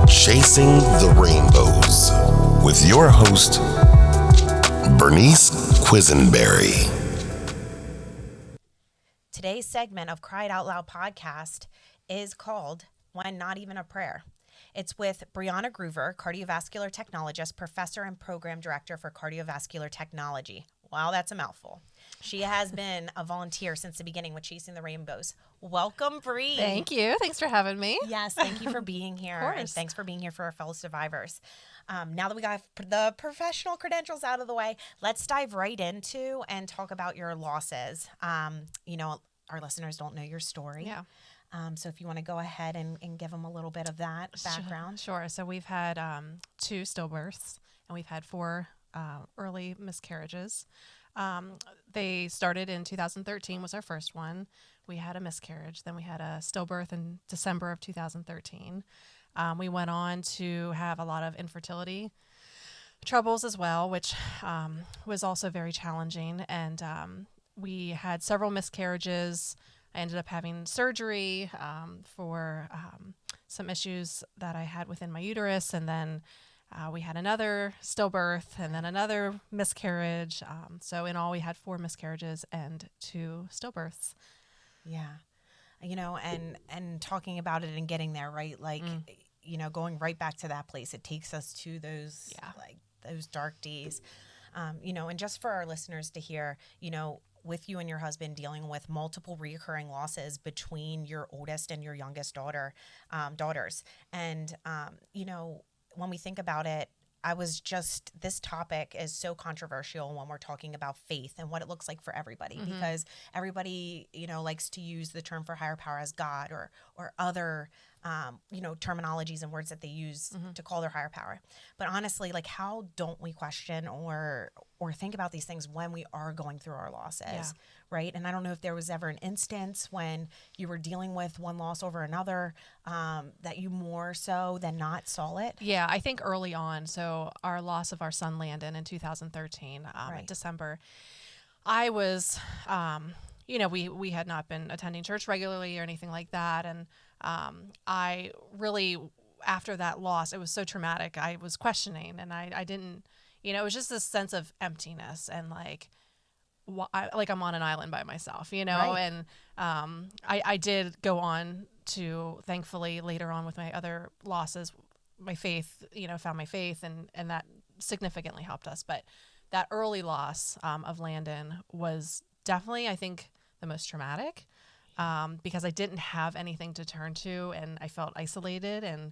Chasing the Rainbows with your host, Bernice Quisenberry. Today's segment of Cried Out Loud podcast is called When Not Even a Prayer. It's with Brianna Groover, cardiovascular technologist, professor and program director for cardiovascular technology. Wow, that's a mouthful. She has been a volunteer since the beginning with Chasing the Rainbows. Welcome, Bree. Thank you. Thanks for having me. Yes, thank you for being here. Of course. And thanks for being here for our fellow survivors. Now that we got the professional credentials out of the way, let's dive right into and talk about your losses. Our listeners don't know your story. Yeah. So if you want to go ahead and give them a little bit of that background. Sure. So we've had 2 stillbirths and we've had 4 early miscarriages. They started in 2013 was our first one. We had a miscarriage. Then we had a stillbirth in December of 2013. We went on to have a lot of infertility troubles as well, which was also very challenging. And we had several miscarriages. I ended up having surgery for some issues that I had within my uterus. And then we had another stillbirth and then another miscarriage. So in all, we had 4 miscarriages and 2 stillbirths. Yeah. And talking about it and getting there, right? Like, going right back to that place, it takes us to those, those dark days. And just for our listeners to hear, with you and your husband dealing with multiple reoccurring losses between your oldest and your youngest daughters. And, when we think about it, this topic is so controversial when we're talking about faith and what it looks like for everybody, because everybody, likes to use the term for higher power as God or other, terminologies and words that they use to call their higher power. But honestly, like, how don't we question or think about these things when we are going through our losses, right? And I don't know if there was ever an instance when you were dealing with one loss over another that you more so than not saw it. Yeah, I think early on. So our loss of our son Landon in 2013, in December, I was, we had not been attending church regularly or anything like that. And I really, after that loss, it was so traumatic. I was questioning and I didn't, it was just this sense of emptiness and like I'm on an island by myself, Right. And I did go on to, thankfully, later on with my other losses, my faith, found my faith and that significantly helped us. But that early loss of Landon was definitely, I think, the most traumatic because I didn't have anything to turn to and I felt isolated. And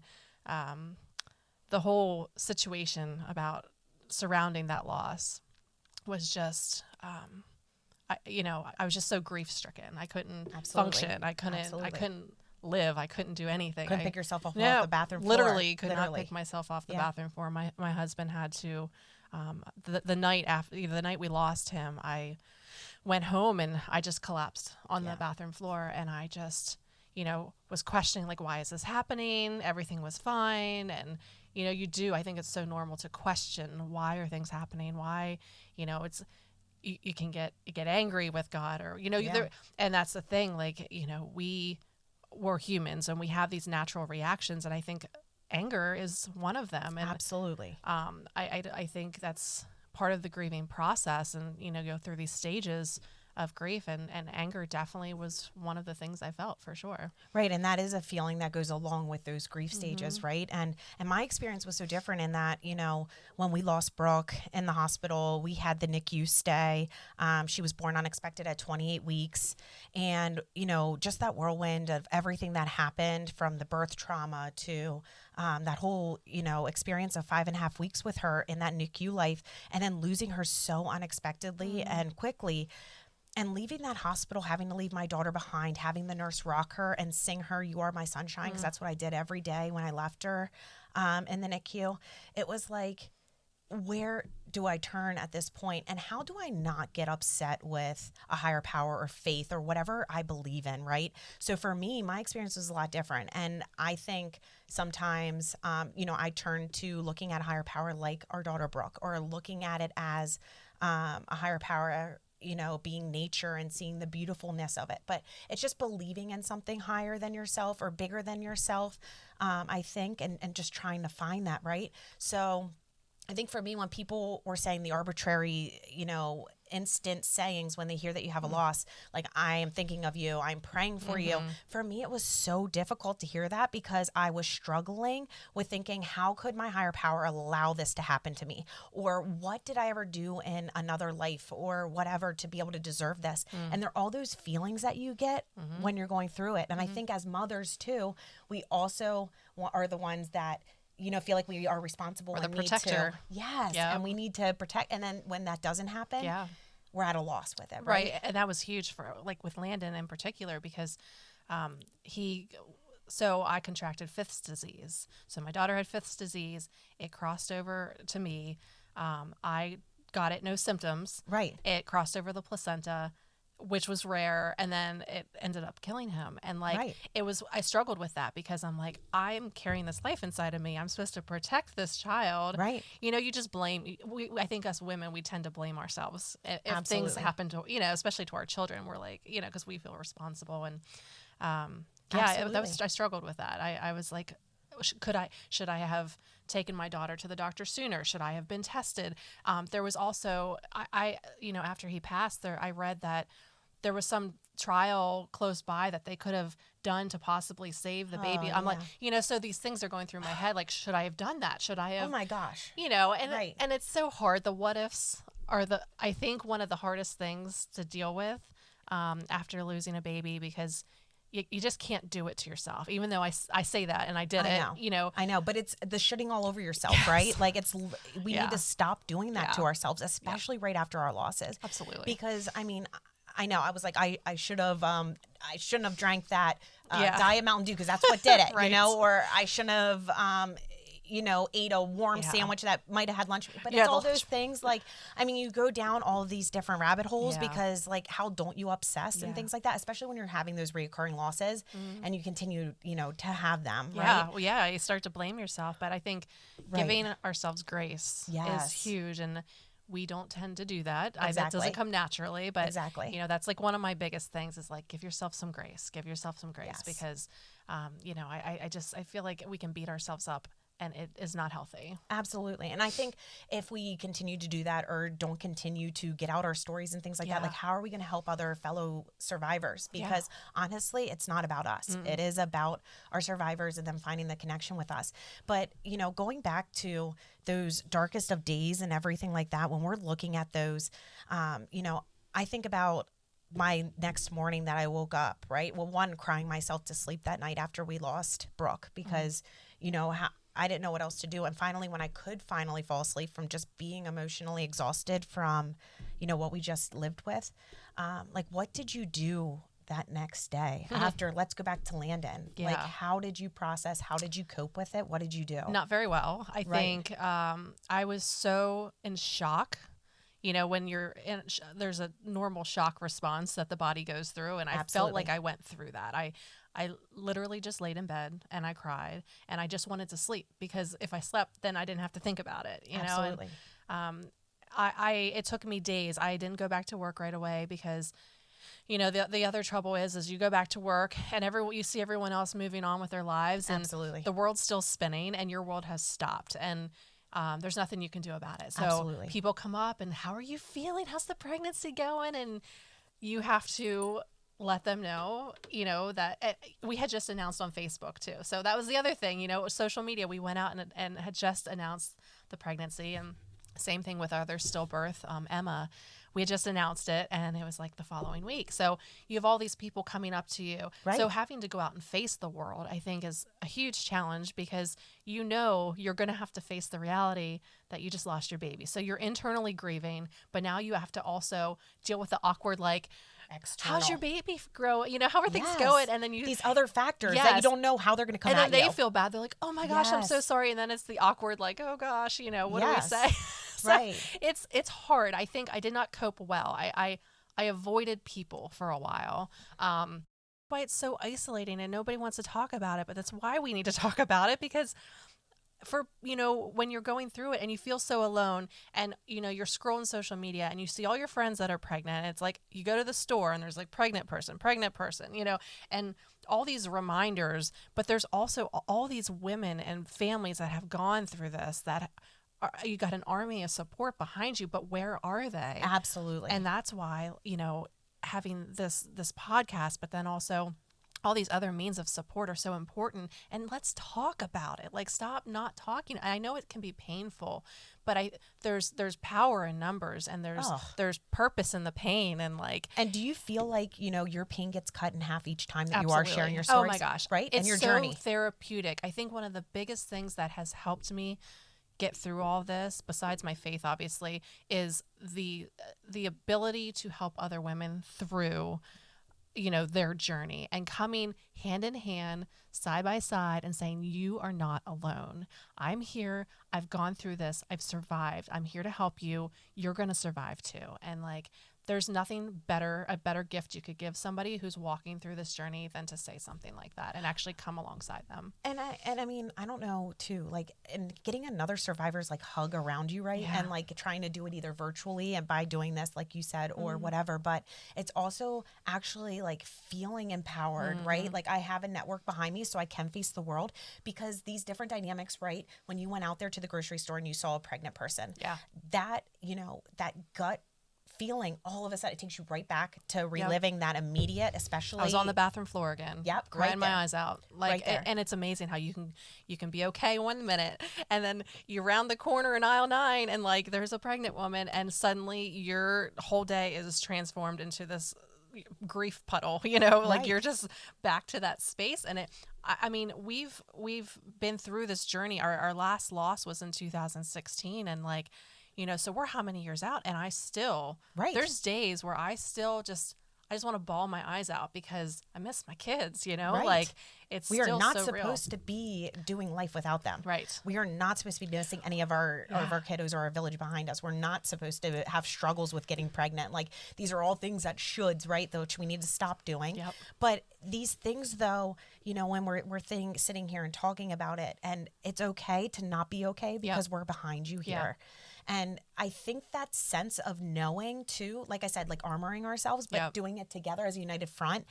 the whole situation about surrounding that loss was just, I was just so grief stricken. I couldn't function. I couldn't live. I couldn't do anything. Couldn't pick yourself off the bathroom floor. Literally could not pick myself off the bathroom floor. My husband had to, the night after, the night we lost him, I went home and I just collapsed on the bathroom floor and I just, was questioning like, why is this happening? Everything was fine. And, I think it's so normal to question why are things happening? Why, it's, you can get angry with God or, and that's the thing, like, we're humans and we have these natural reactions. And I think anger is one of them. And absolutely. I think that's part of the grieving process and, go through these stages of grief and anger definitely was one of the things I felt for sure. Right. And that is a feeling that goes along with those grief stages. Right. And my experience was so different in that, when we lost Brooke in the hospital, we had the NICU stay. She was born unexpected at 28 weeks. And, just that whirlwind of everything that happened from the birth trauma to that whole, experience of 5.5 weeks with her in that NICU life and then losing her so unexpectedly and quickly. And leaving that hospital, having to leave my daughter behind, having the nurse rock her and sing her "You Are My Sunshine," because that's what I did every day when I left her in the NICU. It was like, where do I turn at this point? And how do I not get upset with a higher power or faith or whatever I believe in, right? So for me, my experience was a lot different. And I think sometimes, I turn to looking at a higher power like our daughter Brooke or looking at it as a higher power being nature and seeing the beautifulness of it. But it's just believing in something higher than yourself or bigger than yourself, I think, and just trying to find that, right? So I think for me, when people were saying the arbitrary, instant sayings when they hear that you have a loss, like, I am thinking of you, I'm praying for you. For me, it was so difficult to hear that because I was struggling with thinking, how could my higher power allow this to happen to me? Or what did I ever do in another life or whatever to be able to deserve this? And there are all those feelings that you get when you're going through it. And I think as mothers too, we also are the ones that feel like we are responsible or and the protector. Yes. Yep. And we need to protect. And then when that doesn't happen, we're at a loss with it. Right. And that was huge for, like, with Landon in particular, because so I contracted Fifth's disease. So my daughter had Fifth's disease. It crossed over to me. I got it, no symptoms. Right. It crossed over the placenta, which was rare, and then it ended up killing him. And I struggled with that because I'm like, I'm carrying this life inside of me. I'm supposed to protect this child. Right. You just blame. I think us women, we tend to blame ourselves if Absolutely. things happen to, especially to our children. We're like, because we feel responsible. And I struggled with that. I was like, should I have taken my daughter to the doctor sooner? Should I have been tested? There was also, I after he passed, I read that there was some trial close by that they could have done to possibly save the baby. I'm like, so these things are going through my head. Like, should I have done that? Should I have? Oh my gosh. And it's so hard. The what ifs are I think one of the hardest things to deal with after losing a baby, because you just can't do it to yourself, even though I say that and I did it. I know, but it's the shitting all over yourself, right? Like, we need to stop doing that to ourselves, especially right after our losses. Absolutely. Because I know I was like, I shouldn't have drank that Diet Mountain Dew because that's what did it, right. Or I shouldn't have, ate a warm sandwich that might have had lunch. But it's all those things. Like, you go down all of these different rabbit holes because, like, how don't you obsess and things like that, especially when you're having those reoccurring losses and you continue, to have them, right? Well, you start to blame yourself. But I think giving ourselves grace is huge. And we don't tend to do that. Exactly. That doesn't come naturally, but exactly. That's like one of my biggest things is like, give yourself some grace, because, I feel like we can beat ourselves up and it is not healthy. Absolutely. And I think if we continue to do that or don't continue to get out our stories and things like that, like, how are we going to help other fellow survivors? Because honestly, it's not about us. Mm-mm. It is about our survivors and them finding the connection with us. But, going back to those darkest of days and everything like that, when we're looking at those, I think about my next morning that I woke up, right? Well, one, crying myself to sleep that night after we lost Brooke because, I didn't know what else to do. And finally, when I could finally fall asleep from just being emotionally exhausted from, what we just lived with, like, what did you do that next day after? Let's go back to Landon. Yeah. Like, how did you process? How did you cope with it? What did you do? Not very well. I think I was so in shock. When you're in, there's a normal shock response that the body goes through. And I felt like I went through that. I literally just laid in bed and I cried and I just wanted to sleep because if I slept, then I didn't have to think about it, Absolutely. And, it took me days. I didn't go back to work right away because, the other trouble is you go back to work and you see everyone else moving on with their lives and Absolutely. the world's still spinning and your world has stopped and there's nothing you can do about it. So Absolutely. People come up and how are you feeling? How's the pregnancy going? And you have to let them know, that we had just announced on Facebook too. So that was the other thing, social media, we went out and had just announced the pregnancy and same thing with our other stillbirth, Emma. We had just announced it and it was like the following week. So you have all these people coming up to you. Right. So having to go out and face the world, I think is a huge challenge because you're going to have to face the reality that you just lost your baby. So you're internally grieving, but now you have to also deal with the awkward, like, external. How's your baby grow? How are things going? And then these other factors that you don't know how they're going to come out. And then they feel bad. They're like, oh my gosh, I'm so sorry. And then it's the awkward, like, oh gosh, what do we say? So right. It's hard. I think I did not cope well. I avoided people for a while. Why it's so isolating and nobody wants to talk about it, but that's why we need to talk about it because for, when you're going through it and you feel so alone, and, you're scrolling social media and you see all your friends that are pregnant, and it's like you go to the store and there's like pregnant person, and all these reminders, but there's also all these women and families that have gone through this, that you got an army of support behind you, but where are they? Absolutely. And that's why, having this podcast, but then also all these other means of support are so important. And let's talk about it. Like, stop not talking. I know it can be painful, but there's power in numbers, and there's purpose in the pain, and like. And do you feel like, your pain gets cut in half each time that Absolutely. You are sharing your stories? Oh my gosh. Right? It's and your so journey. Therapeutic. I think one of the biggest things that has helped me get through all this, besides my faith, obviously, is the ability to help other women through, their journey, and coming hand in hand, side by side, and saying, you are not alone. I'm here. I've gone through this. I've survived. I'm here to help you. You're going to survive too. And like, there's nothing better, a better gift you could give somebody who's walking through this journey than to say something like that and actually come alongside them. And I mean, I don't know too, like, and getting another survivor's like hug around you, right? Yeah. And like trying to do it either virtually and by doing this, like you said, or whatever, but it's also actually like feeling empowered, right? Like, I have a network behind me so I can face the world, because these different dynamics, right? When you went out there to the grocery store and you saw a pregnant person, that, that gut feeling, all of a sudden it takes you right back to reliving that immediate, especially. I was on the bathroom floor again. Yep, crying my eyes out. Like, right there. And it's amazing how you can be okay 1 minute, and then you round the corner in aisle 9, and like there's a pregnant woman, and suddenly your whole day is transformed into this grief puddle, like you're just back to that space. And I mean, we've been through this journey. Our last loss was in 2016, and like, so we're how many years out, and I still, there's days where I just want to bawl my eyes out because I miss my kids, like we are not so supposed to be doing life without them. Right. We are not supposed to be missing any of our kiddos or our village behind us. We're not supposed to have struggles with getting pregnant. Like, these are all things that shoulds, right? Which we need to stop doing. Yep. But these things, though, when we're sitting here and talking about it, and it's okay to not be okay because we're behind you here. And I think that sense of knowing too, like I said, like armoring ourselves, but doing it together as a united front.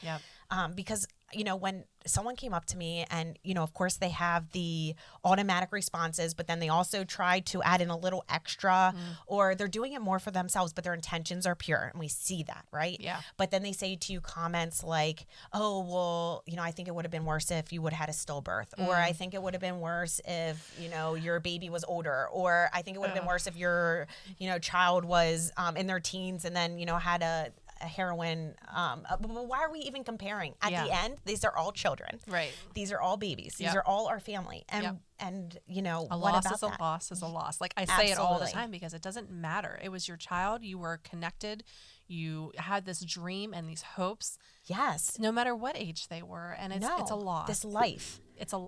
Because, when someone came up to me and, of course they have the automatic responses, but then they also try to add in a little extra, or they're doing it more for themselves, but their intentions are pure. And we see that, right? Yeah. But then they say to you comments like, oh, well, I think it would have been worse if you would have had a stillbirth, or I think it would have been worse if, your baby was older, or I think it would have been worse if your, child was in their teens and then, had a heroin. Why are we even comparing? At the end, these are all children. Right. These are all babies. These are all our family. And a loss is a loss is a loss. Like, I say it all the time because it doesn't matter. It was your child. You were connected. You had this dream and these hopes. Yes. No matter what age they were, and it's a loss. This life. It's a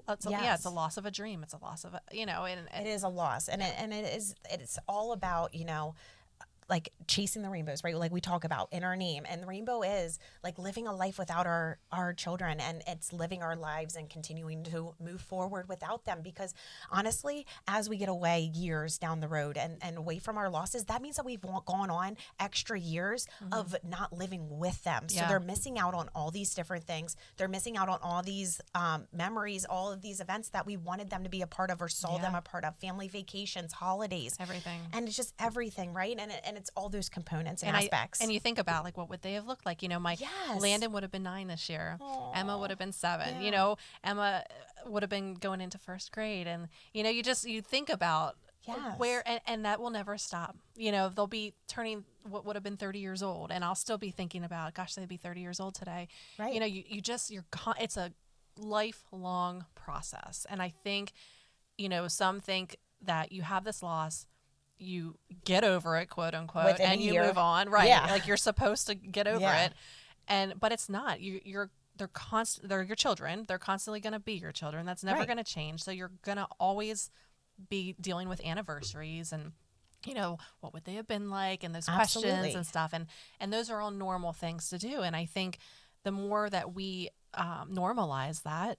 loss of a dream. It's a loss of and it is a loss, and it's all about like chasing the rainbows, right? Like we talk about in our name, and the rainbow is like living a life without our children, and it's living our lives and continuing to move forward without them. Because honestly, as we get away years down the road and away from our losses, that means that we've gone on extra years of not living with them. So they're missing out on all these different things. They're missing out on all these memories, all of these events that we wanted them to be a part of or saw them a part of, family vacations, holidays, everything. And it's just everything, right? And it's all those components and aspects. And you think about like, what would they have looked like? My Landon would have been 9 this year. Aww. Emma would have been 7. Emma would have been going into 1st grade, and you think about where, and that will never stop. They'll be turning what would have been 30 years old, and I'll still be thinking about, gosh, they'd be 30 years old today. Right. It's a lifelong process, and I think some think that you have this loss, you get over it, quote unquote, within and you move on, right? Like you're supposed to get over it, but it's not. They're your children. They're constantly going to be your children. That's never going to change. So you're going to always be dealing with anniversaries and what would they have been like, and those questions and stuff, and those are all normal things to do. And I think the more that we normalize that,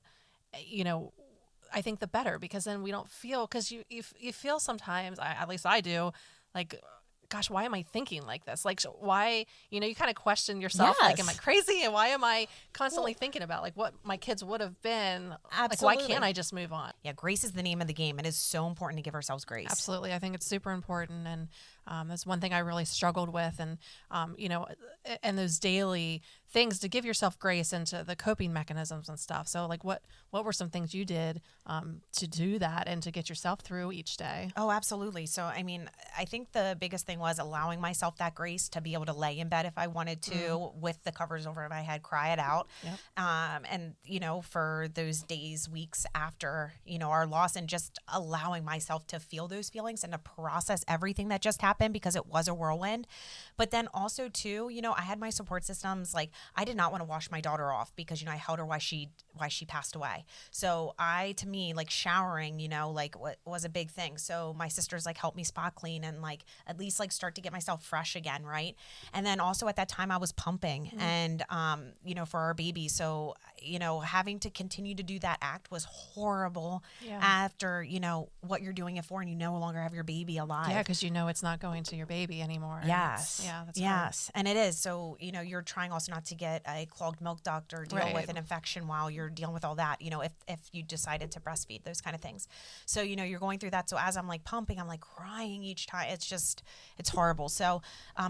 I think the better, because then we don't feel, because you feel sometimes, at least I do, like, gosh, why am I thinking like this? Like, why, you kind of question yourself, like, am I crazy? And why am I constantly thinking about like what my kids would have been? Absolutely. Like, why can't I just move on? Yeah, grace is the name of the game. It is so important to give ourselves grace. Absolutely. I think it's super important. And that's one thing I really struggled with. And, and those daily things to give yourself grace into the coping mechanisms and stuff. So like what were some things you did to do that and to get yourself through each day? Oh, absolutely. So, I mean, I think the biggest thing was allowing myself that grace to be able to lay in bed if I wanted to with the covers over my head, cry it out. Yep. And, for those days, weeks after, our loss, and just allowing myself to feel those feelings and to process everything that just happened, because it was a whirlwind. But then also too, I had my support systems. Like, I did not want to wash my daughter off because, I held her while she passed away. So to me, like showering, like what was a big thing. So my sisters like helped me spot clean and like at least like start to get myself fresh again. Right. And then also at that time I was pumping and, for our baby. So, having to continue to do that act was horrible after, what you're doing it for, and you no longer have your baby alive. Yeah. Cause it's not going to your baby anymore. Yes. That's yes. Hard. And it is. So, you're trying also not to get a clogged milk duct or deal with an infection while you're dealing with all that, if you decided to breastfeed, those kind of things. So, you're going through that. So as I'm like pumping, I'm like crying each time. It's horrible. So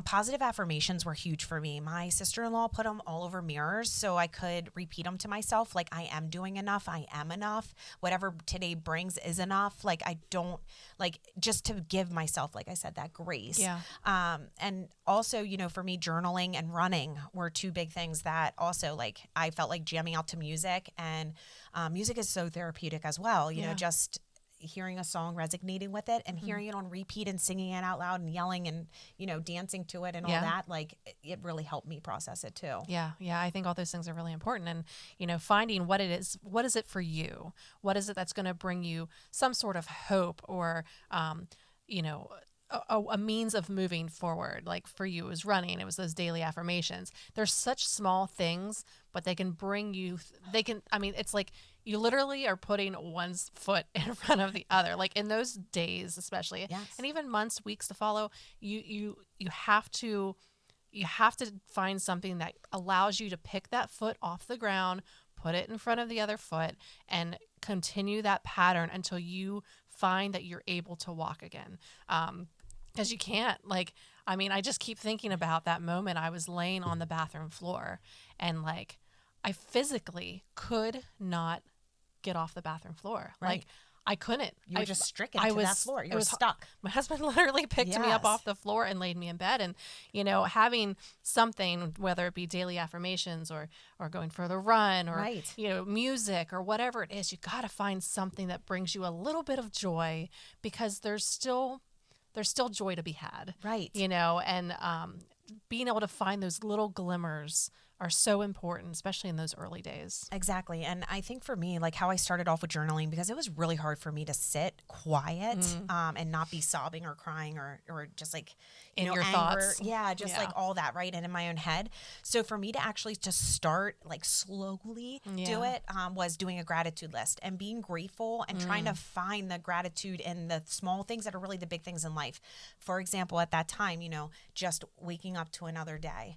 positive affirmations were huge for me. My sister-in-law put them all over mirrors so I could repeat them to myself. Like, I am doing enough. I am enough. Whatever today brings is enough. Like, I don't, like, just to give myself, like I said, that grace. Yeah. And also, for me, journaling and running were two big things that also, like, I felt like jamming out to music, and music is so therapeutic as well. Just hearing a song, resonating with it, and hearing it on repeat and singing it out loud and yelling and, dancing to it and all that, like, it really helped me process it too. Yeah. Yeah. I think all those things are really important. And, finding what it is it for you? What is it that's going to bring you some sort of hope or, a means of moving forward? Like for you, it was running. It was those daily affirmations. There's such small things, but they can bring you, it's like you literally are putting one's foot in front of the other. Like in those days, especially, and even months, weeks to follow, you have to find something that allows you to pick that foot off the ground, put it in front of the other foot, and continue that pattern until you find that you're able to walk again. Because you can't, I just keep thinking about that moment. I was laying on the bathroom floor and like, I physically could not get off the bathroom floor. Right. Like I couldn't. You were just stricken to that floor. You were stuck. My husband literally picked me up off the floor and laid me in bed. And, having something, whether it be daily affirmations or going for the run or, music or whatever it is, you got to find something that brings you a little bit of joy, because there's still joy to be had. Right. And being able to find those little glimmers are so important, especially in those early days. Exactly. And I think for me, like how I started off with journaling, because it was really hard for me to sit quiet and not be sobbing or crying or just like, in your anger. thoughts. Yeah, just like all that, right? And in my own head. So for me to actually just start like slowly do it was doing a gratitude list and being grateful and trying to find the gratitude in the small things that are really the big things in life. For example, at that time, just waking up to another day,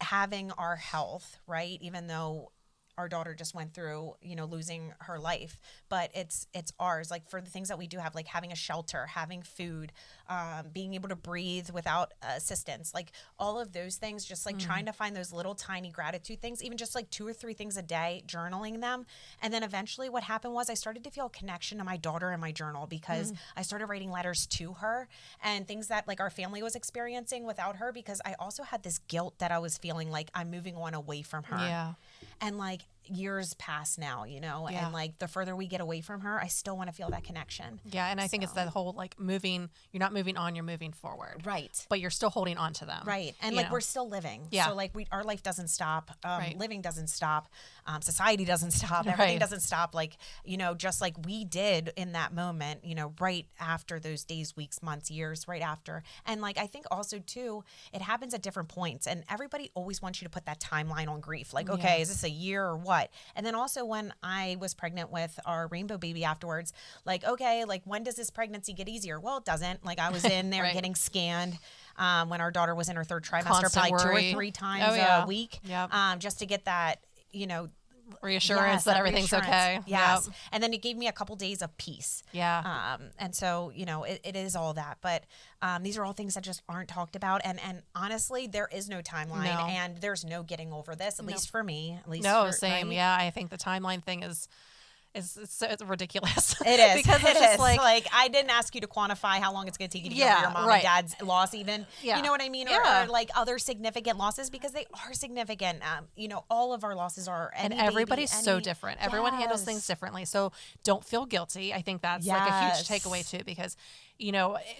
having our health, right? Even though our daughter just went through, losing her life, but it's ours. Like for the things that we do have, like having a shelter, having food, being able to breathe without assistance, like all of those things, just like trying to find those little tiny gratitude things, even just like 2 or 3 things a day, journaling them. And then eventually what happened was I started to feel a connection to my daughter in my journal, because I started writing letters to her and things that like our family was experiencing without her, because I also had this guilt that I was feeling like I'm moving on away from her. Yeah. And like years pass now, and like the further we get away from her, I still want to feel that connection. Yeah. And I think it's that whole like you're not moving on, you're moving forward. Right. But you're still holding on to them. Right. And like we're still living. Yeah. So like our life doesn't stop. Living doesn't stop. Society doesn't stop. Everything doesn't stop. Like, just like we did in that moment, right after those days, weeks, months, years, right after. And like, I think also too, it happens at different points, and everybody always wants you to put that timeline on grief. Like, okay, is this a year or what? what. And then also when I was pregnant with our rainbow baby afterwards, like, okay, like when does this pregnancy get easier? Well, it doesn't. Like I was in there Right. getting scanned when our daughter was in her third trimester, Constant probably worry. 2 or 3 times a week, Yep. just to get that, reassurance that everything's okay. Yes. Yep. And then it gave me a couple days of peace. Yeah. And so, it is all that. But these are all things that just aren't talked about. And honestly, there is no timeline and there's no getting over this, at least for me. At least same. right? Yeah. I think the timeline thing is it's ridiculous. It is. Because it's just like I didn't ask you to quantify how long it's going to take you to get over your mom and dad's loss even. Yeah. You know what I mean? Yeah. Or like other significant losses, because they are significant. All of our losses are. And everybody's so different. Everyone handles things differently. So don't feel guilty. I think that's like a huge takeaway too, because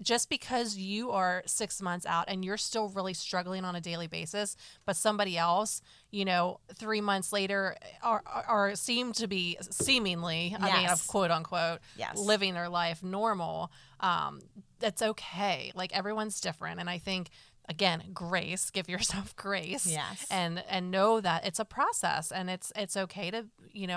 just because you are 6 months out and you're still really struggling on a daily basis, but somebody else, 3 months later are seem to be seemingly, I mean, quote unquote, living their life normal. That's okay. Like everyone's different. And I think, again, grace, give yourself grace. Yes. And know that it's a process and it's okay to,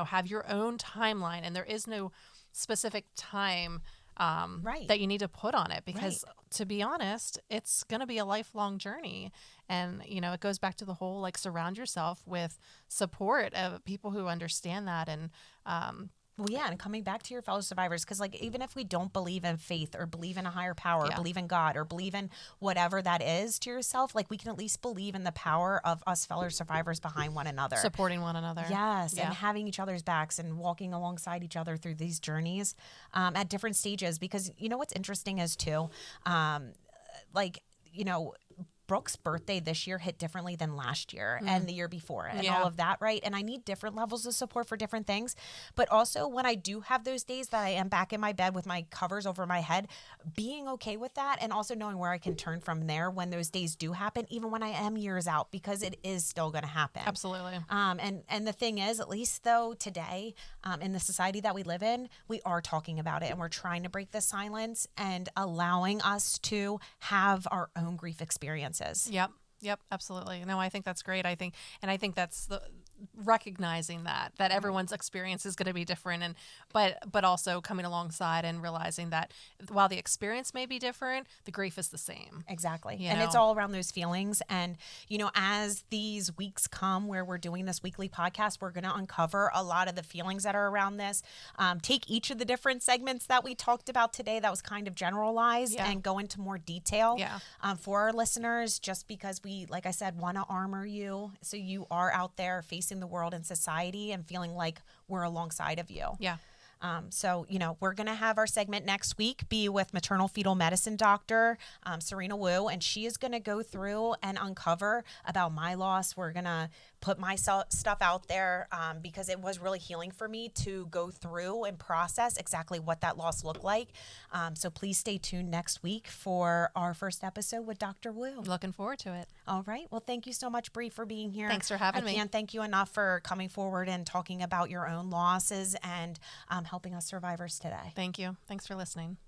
have your own timeline, and there is no specific time that you need to put on it, because to be honest, it's going to be a lifelong journey. And, it goes back to the whole, like, surround yourself with support of people who understand that. And, and coming back to your fellow survivors, because like even if we don't believe in faith or believe in a higher power, or believe in God, or believe in whatever that is to yourself, like we can at least believe in the power of us fellow survivors behind one another, supporting one another. Yes, and having each other's backs and walking alongside each other through these journeys at different stages. Because what's interesting is too, Brooke's birthday this year hit differently than last year and the year before and all of that, right? And I need different levels of support for different things. But also when I do have those days that I am back in my bed with my covers over my head, being okay with that, and also knowing where I can turn from there when those days do happen, even when I am years out, because it is still going to happen. Absolutely. And the thing is, at least though today, in the society that we live in, we are talking about it and we're trying to break the silence and allowing us to have our own grief experience. Yep, absolutely. No, I think that's great. I think that's the recognizing that everyone's experience is going to be different, but also coming alongside and realizing that while the experience may be different, the grief is the same. Exactly. And it's all around those feelings. And, as these weeks come where we're doing this weekly podcast, we're going to uncover a lot of the feelings that are around this. Take each of the different segments that we talked about today that was kind of generalized and go into more detail for our listeners, just because we, like I said, want to armor you so you are out there facing the world and society and feeling like we're alongside of you. Yeah. So, we're going to have our segment next week be with maternal fetal medicine doctor, Serena Wu, and she is going to go through and uncover about my loss. We're going to put my stuff out there because it was really healing for me to go through and process exactly what that loss looked like. So please stay tuned next week for our first episode with Dr. Wu. Looking forward to it. All right. Well, thank you so much, Bree, for being here. Thanks for having me. I can't thank you enough for coming forward and talking about your own losses and helping us survivors today. Thank you. Thanks for listening.